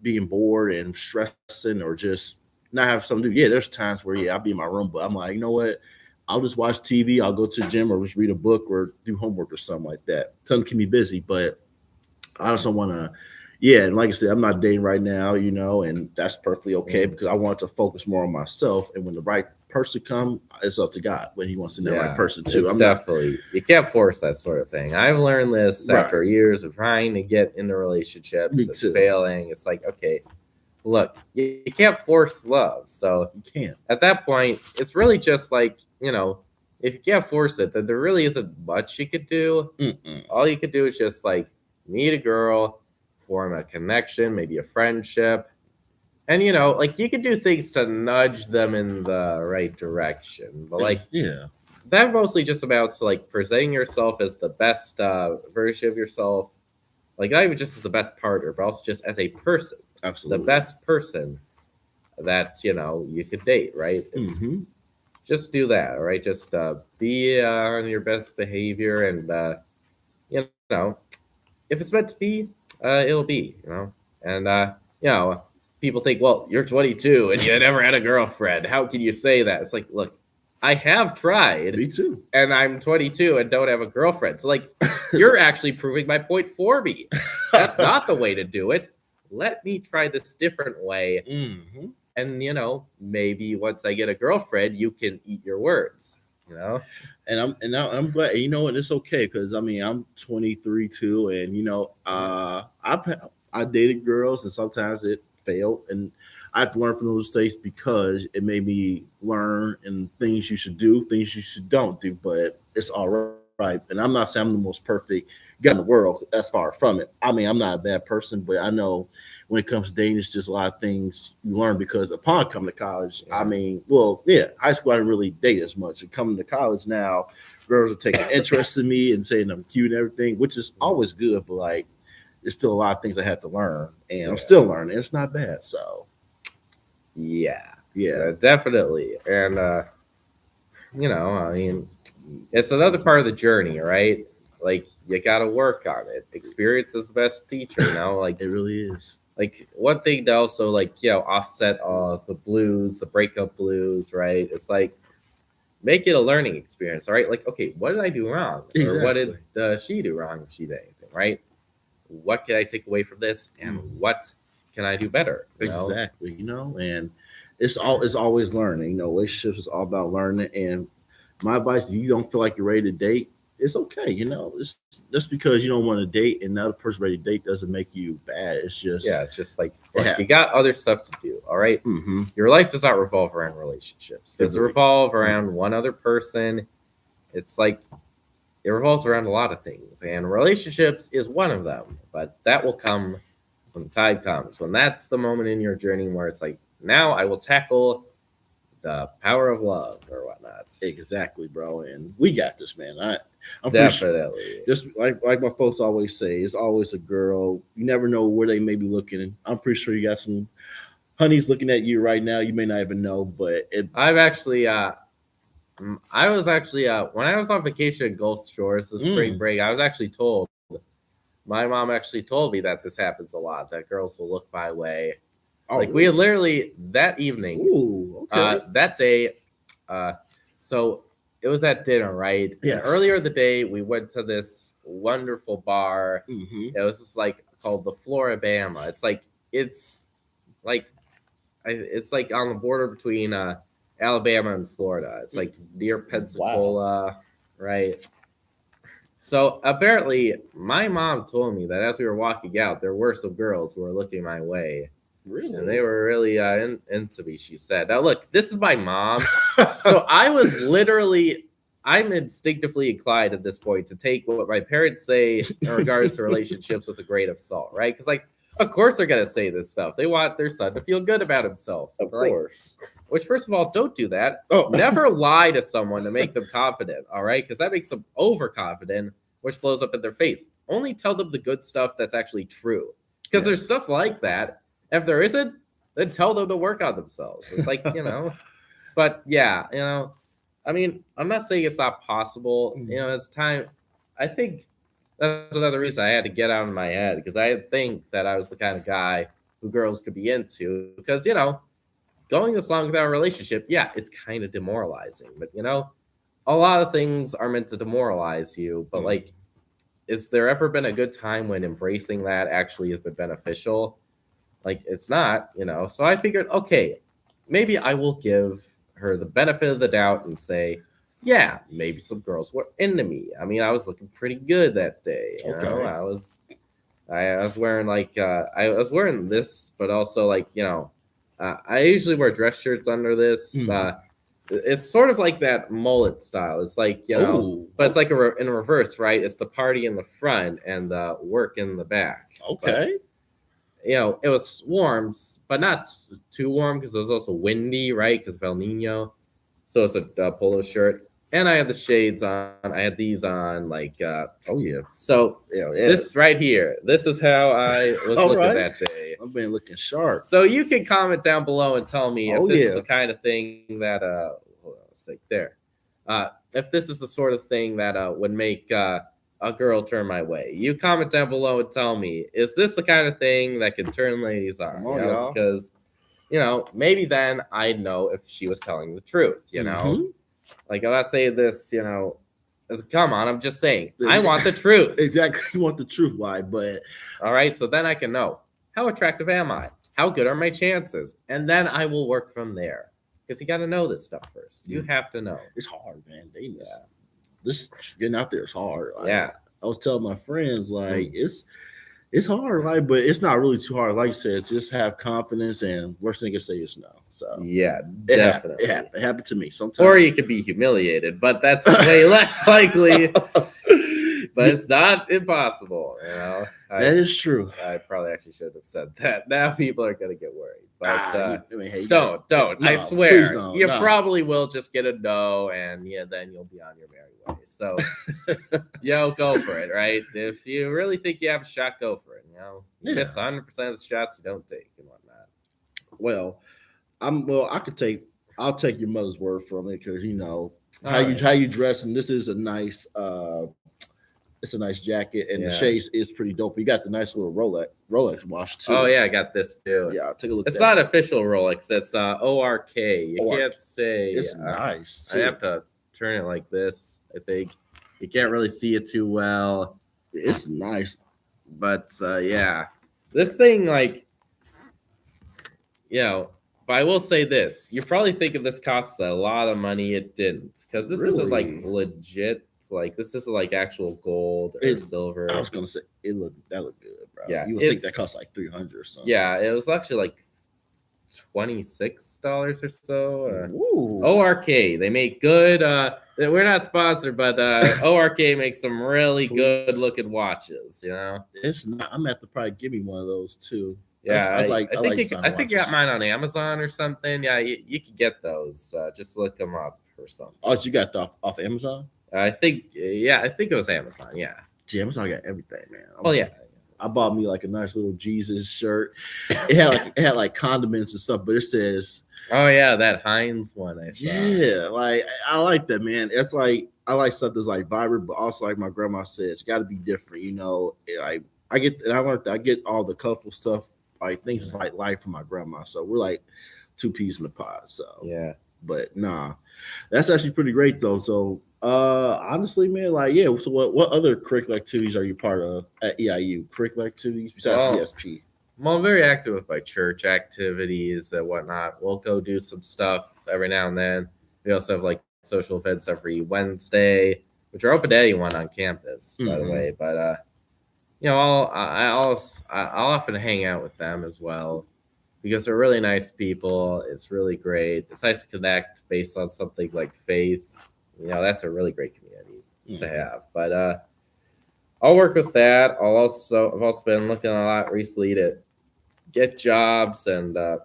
being bored and stressing or just not have something to do. Yeah, there's times where I'll be in my room, but I'm like, you know what? I'll just watch TV. I'll go to the gym or just read a book or do homework or something like that. Something keep me busy, but I just don't want to. Yeah, and like I said, I'm not dating right now, and that's perfectly okay because I want to focus more on myself. And when the right person comes, it's up to God when He wants to know the right person too. I'm definitely you can't force that sort of thing. I've learned this after years of trying to get into relationships and failing. It's like, okay, look, you can't force love, so you can't. At that point, it's really just like if you can't force it, then there really isn't much you could do. All you could do is just like meet a girl, form a connection, maybe a friendship. And like you can do things to nudge them in the right direction. But like that mostly just about like presenting yourself as the best version of yourself, like not even just as the best partner, but also just as a person, the Absolutely. best person that you could date, right? It's Mm-hmm. just do that, all right? Just be on your best behavior, and you know, if it's meant to be, it'll be, And people think, well, you're 22 and you never had a girlfriend. How can you say that? It's like, look, I have tried, Me too. and I'm 22 and don't have a girlfriend. So, like, you're actually proving my point for me. That's not the way to do it. Let me try this different way, Mm-hmm. and maybe once I get a girlfriend, you can eat your words. You know? I'm glad. You know what? It's okay because I mean I'm 23 too, and I dated girls, and sometimes it failed, and I have to learn from those mistakes because it made me learn and things you should do, things you should don't do. But it's all right, and I'm not saying I'm the most perfect guy in the world. That's far from it. I mean I'm not a bad person, but I know when it comes to dating, it's just a lot of things you learn because upon coming to college, I Yeah. mean, well, yeah, high school I didn't really date as much. And coming to college now, girls are taking interest in me and saying I'm cute and everything, which is always good, but like there's still a lot of things I have to learn. And I'm Yeah. still learning. It's not bad. So Yeah. yeah. Definitely. And I mean, it's another part of the journey, right? Like you got to work on it. Experience is the best teacher, like It really is. one thing to also offset the blues, the breakup blues, right? It's like make it a learning experience, all right? Like, okay, what did I do wrong, or what Exactly. did she do wrong if she did anything, right? What can I take away from this, and what can I do better? Exactly. And it's always learning. Relationships is all about learning. And my advice: if you don't feel like you're ready to date, it's okay. It's just because you don't want to date and another person ready to date doesn't make you bad. It's just Yeah, it's just like, look, yeah. you got other stuff to do, all right? Mm-hmm. Your life does not revolve around relationships. It does Agreed. revolve around one other person. It's like it revolves around a lot of things, and relationships is one of them. But that will come when the time comes. When that's the moment in your journey where it's like, now I will tackle the power of love or whatnot. Exactly, bro. And we got this, man. I'm pretty sure. Definitely. Just like my folks always say, it's always a girl. You never know where they may be looking. I'm pretty sure you got some honeys looking at you right now. You may not even know, but I've actually I was actually when I was on vacation at Gulf Shores the spring break, I was actually told, my mom actually told me that this happens a lot, that girls will look my way. Like we had literally that evening, Ooh, okay. that day, so it was at dinner, right? Yes. And earlier in the day, we went to this wonderful bar. Mm-hmm. It was just like called the Floribama. It's like it's like on the border between Alabama and Florida. It's like near Pensacola, right? So apparently, my mom told me that as we were walking out, there were some girls who were looking my way. Really? And they were really into me, she said. Now, look, this is my mom. So I'm instinctively inclined at this point to take what my parents say in regards to relationships with a grain of salt, right? Because, like, of course they're going to say this stuff. They want their son to feel good about himself. Of course. Which, first of all, don't do that. Oh. Never lie to someone to make them confident, all right? Because that makes them overconfident, which blows up in their face. Only tell them the good stuff that's actually true. Because there's stuff like that. If there isn't, then tell them to work on themselves. It's like, But yeah, I mean, I'm not saying it's not possible. It's time. I think that's another reason I had to get out of my head, because I think that I was the kind of guy who girls could be into. Because, going this long without a relationship, yeah, it's kind of demoralizing. But, a lot of things are meant to demoralize you. But, like, is there ever been a good time when embracing that actually has been beneficial? Like, it's not, So I figured, okay, maybe I will give her the benefit of the doubt and say, yeah, maybe some girls were into me. I mean, I was looking pretty good that day. Okay. I was wearing I was wearing this, but also I usually wear dress shirts under this. It's sort of like that mullet style. It's like, but it's like in reverse, right? It's the party in the front and the work in the back. Okay. But, it was warm, but not too warm because it was also windy, right? Because of El Nino. So it's a polo shirt. and I had the shades on. I had these on, like, Oh yeah. so Yeah. this right here, this is how I was All looking right. that day. I've been looking sharp. So you can comment down below and tell me Oh if this is yeah. the kind of thing that hold on a sec there. If this is the sort of thing that would make a girl turn my way. You comment down below and tell me, is this the kind of thing that can turn ladies on? Come on, y'all. Because maybe then I'd know if she was telling the truth, Mhm. Like, I'm not saying this, come on, I'm just saying, I want the truth. Exactly. You want the truth, why? But All right, so then I can know, how attractive am I? How good are my chances? And then I will work from there. Because you got to know this stuff first. You have to know. it's hard, man. This getting out there is hard. Like, Yeah. I was telling my friends, like, it's hard, like, but it's not really too hard. Like you said, just have confidence, and worst thing you can say is no. So Yeah, it definitely. happened. It happened to me sometimes. Or you could be humiliated, but that's way less likely. But it's not impossible, That is true. I probably actually should have said that. Now people are gonna get worried. But I mean, hey, don't. no, I please swear. don't, You no. probably will just get a no, and then you'll be on your merry way. So go for it, right? If you really think you have a shot, go for it. You miss 100% of the shots you don't take and whatnot. Well, I'll take your mother's word from it, because how All you dress, and this is a nice it's a nice jacket, and the shades is pretty dope. You got the nice little Rolex watch too. Oh yeah, I got this too. Yeah, take a look. It's not official Rolex. It's ORK. You can't say. It's nice too. I have to turn it like this. I think you can't really see it too well. It's nice, but yeah, this thing, like, but I will say this: you're probably thinking this costs a lot of money. It didn't, because this isn't like legit. Like, this isn't like actual gold or silver. I was gonna say that looked good, bro. Yeah, you would think that costs like $300 or something. Yeah, it was actually like $26 or so. ORK, they make good. We're not sponsored, but ORK makes some really good looking watches. It's not. I'm gonna have to probably give me one of those too. Yeah, I think I got mine on Amazon or something. Yeah, you can get those. Just look them up or something. Oh, you got off Amazon? I think it was Amazon. Yeah. Gee, Amazon got everything, man. I bought me like a nice little Jesus shirt. It had like condiments and stuff, but it says, "Oh yeah, that Heinz one." I saw. Yeah, like I like that, man. It's like I like stuff that's like vibrant, but also like my grandma said, it's got to be different. I learned that I get all the colorful stuff, like things like life from my grandma. So we're like two peas in the pod. So yeah, but nah, that's actually pretty great though. So honestly, man, like, yeah. So what other curricular activities are you part of at EIU? Curricular activities besides ESP? Well, I'm very active with my church activities and whatnot. We'll go do some stuff every now and then. We also have like social events every Wednesday, which are open to anyone on campus, by the way. But I'll often hang out with them as well, because they're really nice people. It's really great. It's nice to connect based on something like faith. That's a really great community to have. But I'll work with that. I've also been looking a lot recently to get jobs, and I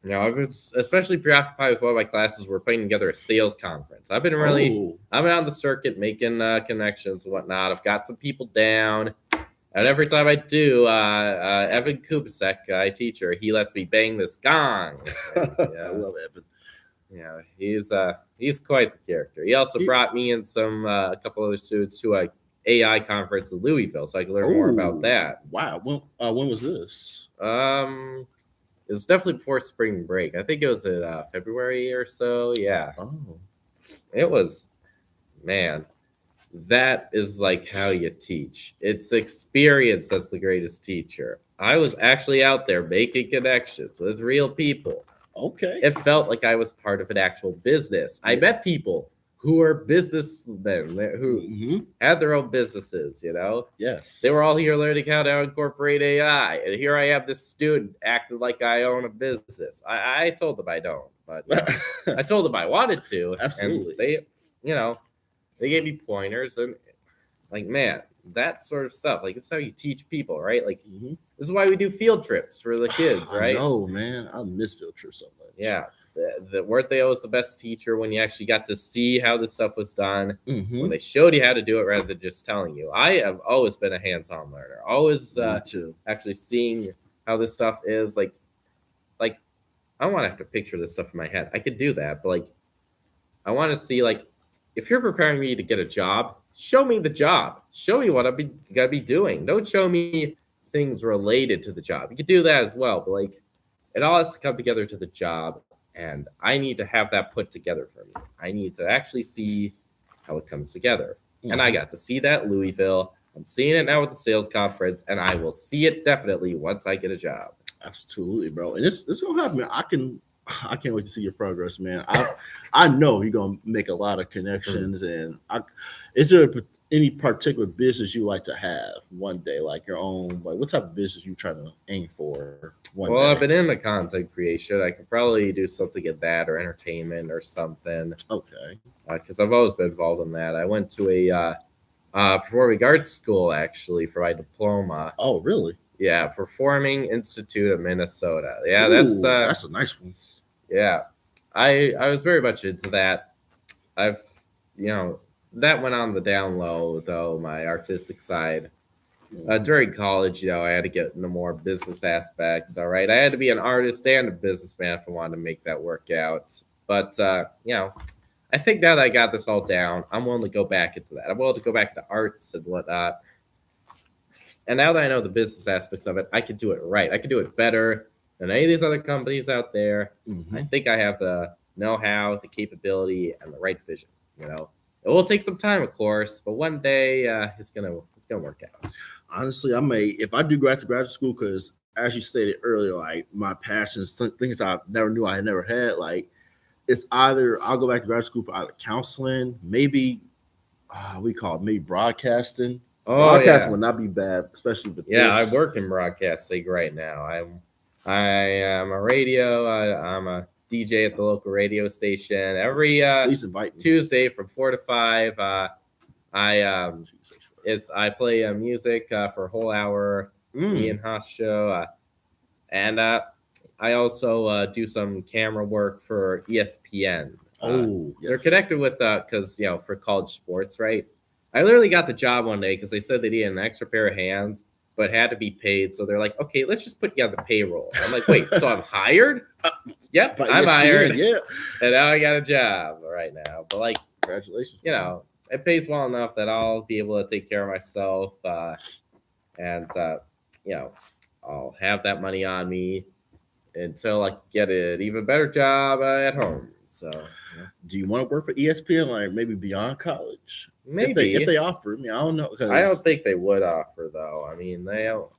was especially preoccupied with one of my classes. We're putting together a sales conference. I've been on the circuit making connections and whatnot. I've got some people down, and every time I do, Evan Kubasek, I teacher, he lets me bang this gong. And, I love Evan. Yeah, he's quite the character. He also brought me and a couple other students to a AI conference in Louisville, so I could learn more about that. Wow, when was this? It was definitely before spring break. I think it was in February or so. Yeah. Oh, it was. Man, that is like how you teach. It's experience that's the greatest teacher. I was actually out there making connections with real people. Okay. It felt like I was part of an actual business. I met people who were businessmen who had their own businesses, Yes. They were all here learning how to incorporate AI. And here I am, this student, acting like I own a business. I told them I don't, but I told them I wanted to. Absolutely. And they gave me pointers, and like, man, that sort of stuff. Like, it's how you teach people, right? Like, this is why we do field trips for the kids, right? Oh man, I miss field trips so much. Yeah. weren't they always the best teacher when you actually got to see how this stuff was done, Mm-hmm. when they showed you how to do it rather than just telling you? I have always been a hands-on learner, always Me too. actually seeing how this stuff is. Like I don't want to have to picture this stuff in my head. I could do that, but like I want to see, like, if you're preparing me to get a job, show me the job. Show me what gotta be doing. Don't show me things related to the job. You could do that as well, but like it all has to come together to the job, and I need to have that put together for me. I need to actually see how it comes together. Mm-hmm. And I got to see that in Louisville. I'm seeing it now with the sales conference, and I will see it definitely once I get a job. Absolutely, bro. And it's gonna happen. I can't wait to see your progress, man. I know you're gonna make a lot of connections. And is there any particular business you like to have one day, like your own? Like, what type of business you trying to aim for one Well, day? I've been into content creation. I could probably do something at that, or entertainment or something. Okay. Because I've always been involved in that. I went to a performing arts school actually for my diploma. Oh, really? Yeah, Performing Institute of Minnesota. Yeah, Ooh, that's a nice one. Yeah, I was very much into that. I've that went on the down low though, my artistic side. During college, I had to get into more business aspects. All right, I had to be an artist and a businessman if I wanted to make that work out. But I think now that I got this all down, I'm willing to go back into that. I'm willing to go back into arts and whatnot. And now that I know the business aspects of it, I can do it right. I can do it better than any of these other companies out there. Mm-hmm. I think I have the know-how, the capability, and the right vision. It will take some time, of course, but one day it's gonna work out. Honestly, if I do graduate school, because as you stated earlier, like my passions, things I never knew I had never had, like it's either I'll go back to graduate school for either counseling, maybe we call it maybe broadcasting. Broadcasting would not be bad, especially with this. I work in broadcasting right now. I am a radio. I'm a DJ at the local radio station. Every Tuesday from 4 to 5. I play music for a whole hour. Me and Haas show, and I also do some camera work for ESPN. Yes. They're connected with because for college sports, right? I literally got the job one day because they said they needed an extra pair of hands, but had to be paid. So they're like, okay, let's just put you on the payroll. I'm like, wait, so I'm hired? Yep, I'm hired. Yeah. And now I got a job right now. But like, congratulations. It pays well enough that I'll be able to take care of myself. And I'll have that money on me until I get an even better job at home. So, do you want to work for ESPN, like maybe beyond college? Maybe if they offer. I don't know. I don't think they would offer though. I mean, they don't.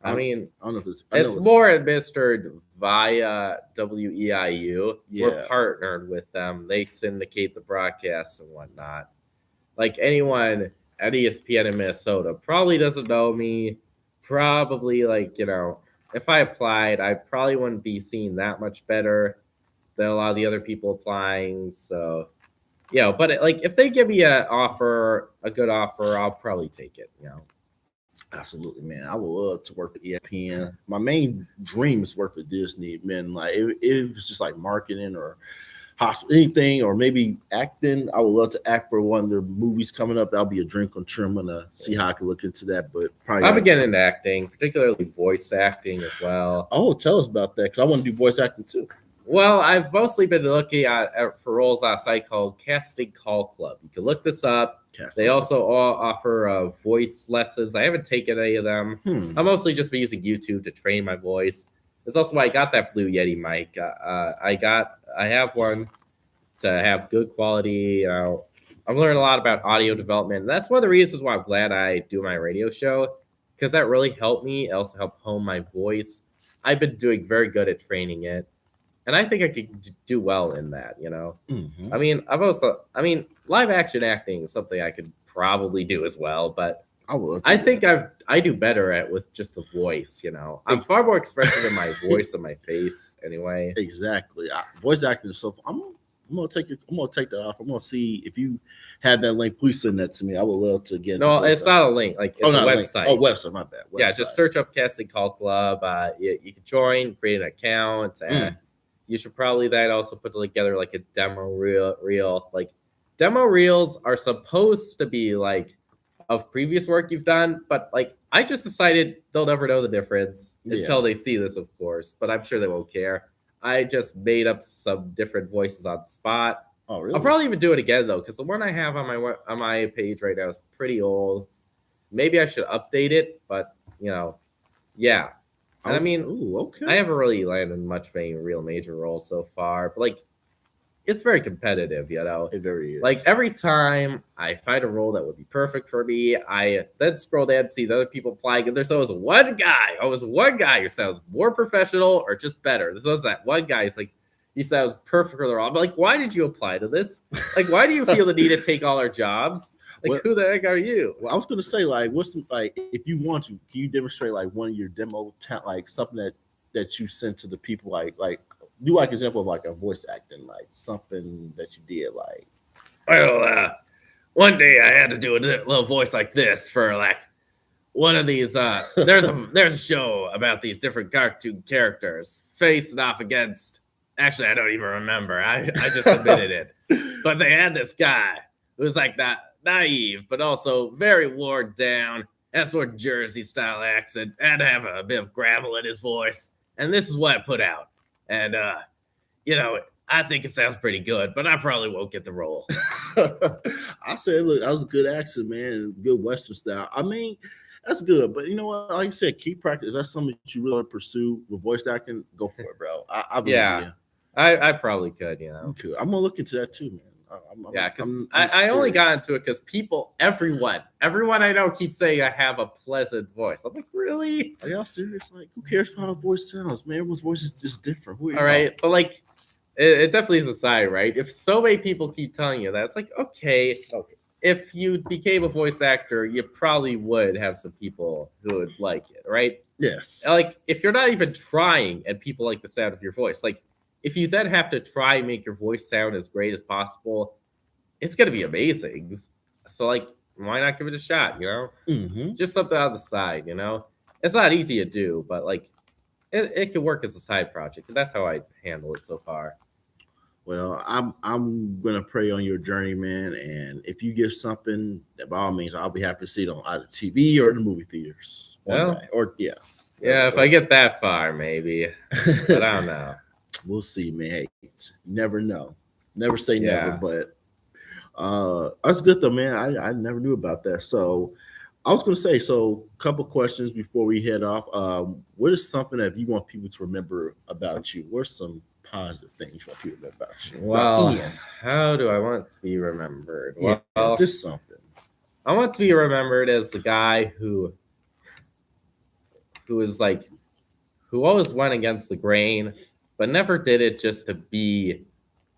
I don't know if it's more administered via WEIU. Yeah. We're partnered with them. They syndicate the broadcasts and whatnot. Like anyone at ESPN in Minnesota probably doesn't know me. Probably if I applied, I probably wouldn't be seen that much better than a lot of the other people applying. So, but if they give me a good offer, I'll probably take it. Absolutely, man. I would love to work for ESPN. My main dream is work for Disney, man. Like if it's just like marketing or anything, or maybe acting, I would love to act for one of their movies coming up. That'll be a dream come true. I'm gonna see how I can look into that. But probably I've been getting into acting, particularly voice acting as well. Oh, tell us about that, because I want to do voice acting too. Well, I've mostly been looking for roles on a site called Casting Call Club. You can look this up. They also offer voice lessons. I haven't taken any of them. I've mostly just been using YouTube to train my voice. That's also why I got that Blue Yeti mic. I have one to have good quality. I've learned a lot about audio development. And that's one of the reasons why I'm glad I do my radio show, because that really helped me. It also helped hone my voice. I've been doing very good at training it. And I think I could do well in that, Mm-hmm. I mean, live action acting is something I could probably do as well, but I think I do better at with just the voice, I'm far more expressive in my voice than my face anyway. Exactly. Voice acting is so I'm gonna take that off. I'm gonna see if you have that link. Please send that to me. I would love to get. No, it's not a link. Like it's a website. Oh, website. My bad. Yeah, just search up Casting Call Club. You can join, create an account, and you should probably then also put together like a demo reel. Like demo reels are supposed to be like of previous work you've done, but like I just decided they'll never know the difference until they see this, of course. But I'm sure they won't care. I just made up some different voices on the spot. Oh, really? I'll probably even do it again though, because the one I have on my page right now is pretty old. Maybe I should update it, but yeah. And I mean, ooh, okay. I haven't really landed much of any real major roles so far, but like it's very competitive, It very is. Like every time I find a role that would be perfect for me, I then scroll down and see the other people applying, and there's always one guy who sounds more professional or just better. There's always that one guy who's like, he sounds perfect for the role. I'm like, why did you apply to this? Like, why do you feel the need to take all our jobs? Like, who the heck are you? Well, I was gonna say, like, what's like, if you want to, can you demonstrate like one of your demo like something that you sent to the people, like do like example of like a voice acting, like something that you did, like. Well, one day I had to do a little voice like this for like one of these. There's a show about these different cartoon characters facing off against. Actually, I don't even remember. I just submitted it, but they had this guy who was like that naive, but also very worn down. That sort of Jersey style accent, had to have a bit of gravel in his voice, and this is what I put out. And I think it sounds pretty good, but I probably won't get the role. I said, look, that was a good accent, man, good Western style. I mean, that's good, but you know what? Like I said, keep practice. That's something that you really want to pursue with voice acting. Go for it, bro. I believe you. I probably could, I'm gonna look into that too, man. Because I only got into it because everyone I know keeps saying I have a pleasant voice. I'm like, really? Are y'all serious? Like, who cares how a voice sounds, man? Everyone's voice is just different. All right, but like, it definitely is a sign, right? If so many people keep telling you that, it's like, okay. If you became a voice actor, you probably would have some people who would like it, right? Yes. Like, if you're not even trying and people like the sound of your voice, like, if you then have to try and make your voice sound as great as possible, it's going to be amazing. So, like, why not give it a shot, Just something on the side, It's not easy to do, but, like, it can work as a side project. And that's how I handle it so far. Well, I'm gonna pray on your journey, man. And if you get something, by all means, I'll be happy to see it on either TV or the movie theaters. If I get that far, maybe. But I don't know. We'll see, man. Hey, you never know. Never say never, but that's good though, man. I never knew about that. So I was gonna say, a couple questions before we head off. What is something that you want people to remember about you? What's some positive things you want people to remember about you? Well, how do I want to be remembered? Well, just something. I want to be remembered as the guy who is like, who always went against the grain, but never did it just to be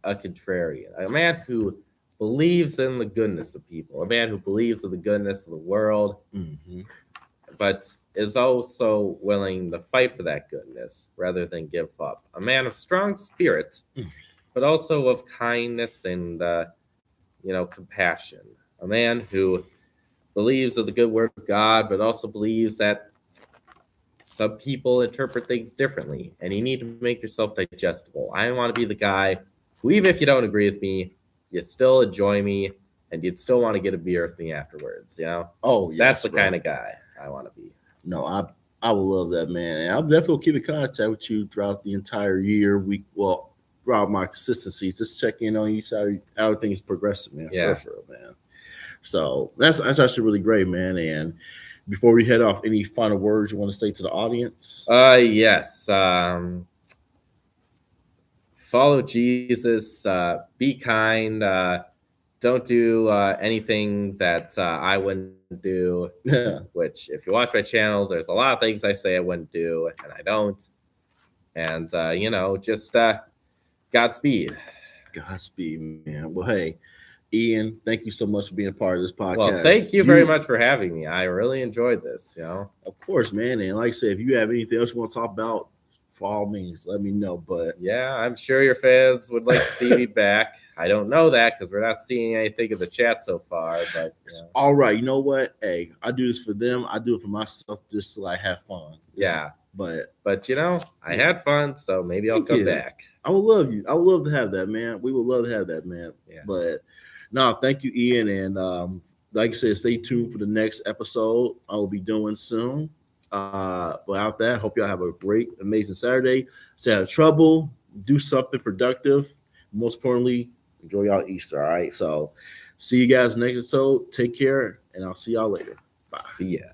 a contrarian. A man who believes in the goodness of people. A man who believes in the goodness of the world, but is also willing to fight for that goodness rather than give up. A man of strong spirit, but also of kindness and compassion. A man who believes in the good word of God, but also believes that some people interpret things differently, and you need to make yourself digestible. I want to be the guy who, even if you don't agree with me, you still enjoy me, and you'd still want to get a beer with me afterwards. Oh, yes, that's the kind of guy I want to be. No, I will love that, man. And I'll definitely keep in contact with you throughout the entire year. Throughout my consistency, just check in on you, how everything's progressing, man. Yeah, for real, man. So that's actually really great, man. And before we head off, any final words you want to say to the audience? Yes. Follow Jesus. Be kind. Don't do anything that I wouldn't do. Which, if you watch my channel, there's a lot of things I say I wouldn't do, and I don't. And just Godspeed. Godspeed, man. Well, hey, Ian, thank you so much for being a part of this podcast. Well, thank you very much for having me. I really enjoyed this. Of course, man. And like I said, if you have anything else you want to talk about, for all means, let me know. But yeah, I'm sure your fans would like to see me back. I don't know that because we're not seeing anything in the chat so far. But all right, you know what? Hey, I do this for them. I do it for myself, just so I have fun. Yeah, but I had fun, so maybe I'll come back. I would love you. I would love to have that, man. We would love to have that, man. Yeah. But no, thank you, Ian. And like I said, stay tuned for the next episode I will be doing soon. But out there, hope y'all have a great, amazing Saturday. Stay out of trouble, do something productive. Most importantly, enjoy y'all Easter. All right. So see you guys next episode. Take care, and I'll see y'all later. Bye. See ya.